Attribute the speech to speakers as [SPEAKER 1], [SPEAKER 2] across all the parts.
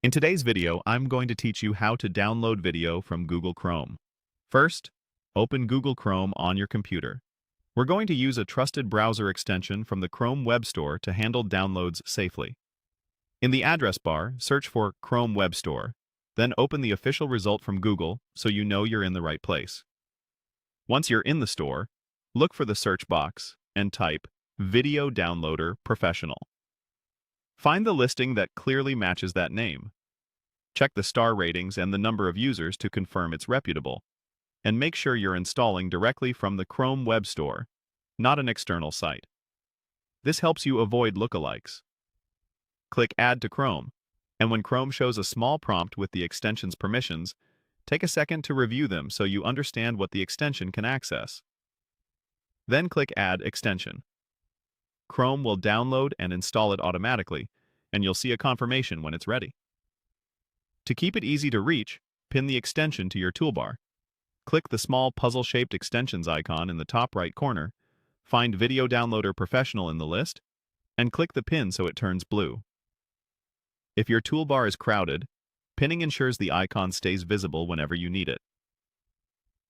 [SPEAKER 1] In today's video, I'm going to teach you how to download video from Google Chrome. First, open Google Chrome on your computer. We're going to use a trusted browser extension from the Chrome Web Store to handle downloads safely. In the address bar, search for Chrome Web Store, then open the official result from Google so you know you're in the right place. Once you're in the store, look for the search box and type Video Downloader Professional. Find the listing that clearly matches that name. Check the star ratings and the number of users to confirm it's reputable. And make sure you're installing directly from the Chrome Web Store, not an external site. This helps you avoid lookalikes. Click Add to Chrome, and when Chrome shows a small prompt with the extension's permissions, take a second to review them so you understand what the extension can access. Then click Add Extension. Chrome will download and install it automatically, and you'll see a confirmation when it's ready. To keep it easy to reach, pin the extension to your toolbar. Click the small puzzle-shaped extensions icon in the top right corner, find Video Downloader Professional in the list, and click the pin so it turns blue. If your toolbar is crowded, pinning ensures the icon stays visible whenever you need it.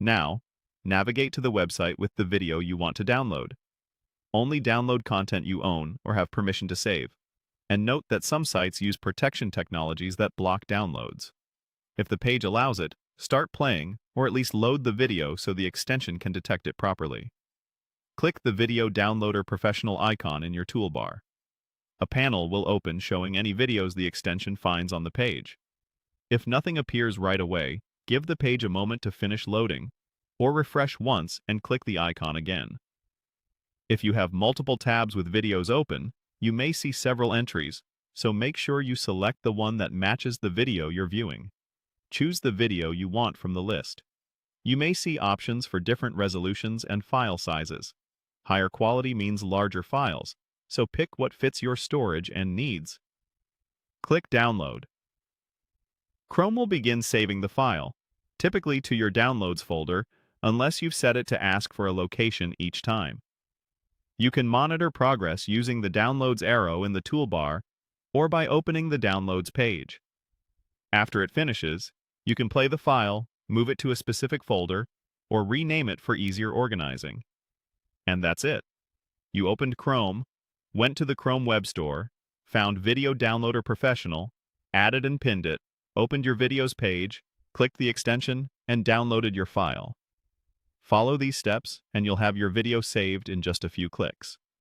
[SPEAKER 1] Now, navigate to the website with the video you want to download. Only download content you own or have permission to save. And note that some sites use protection technologies that block downloads. If the page allows it, start playing or at least load the video so the extension can detect it properly. Click the Video Downloader Professional icon in your toolbar. A panel will open showing any videos the extension finds on the page. If nothing appears right away, give the page a moment to finish loading, or refresh once and click the icon again. If you have multiple tabs with videos open, you may see several entries, so make sure you select the one that matches the video you're viewing. Choose the video you want from the list. You may see options for different resolutions and file sizes. Higher quality means larger files, so pick what fits your storage and needs. Click Download. Chrome will begin saving the file, typically to your Downloads folder, unless you've set it to ask for a location each time. You can monitor progress using the Downloads arrow in the toolbar or by opening the Downloads page. After it finishes, you can play the file, move it to a specific folder, or rename it for easier organizing. And that's it. You opened Chrome, went to the Chrome Web Store, found Video Downloader Professional, added and pinned it, opened your videos page, clicked the extension, and downloaded your file. Follow these steps, and you'll have your video saved in just a few clicks.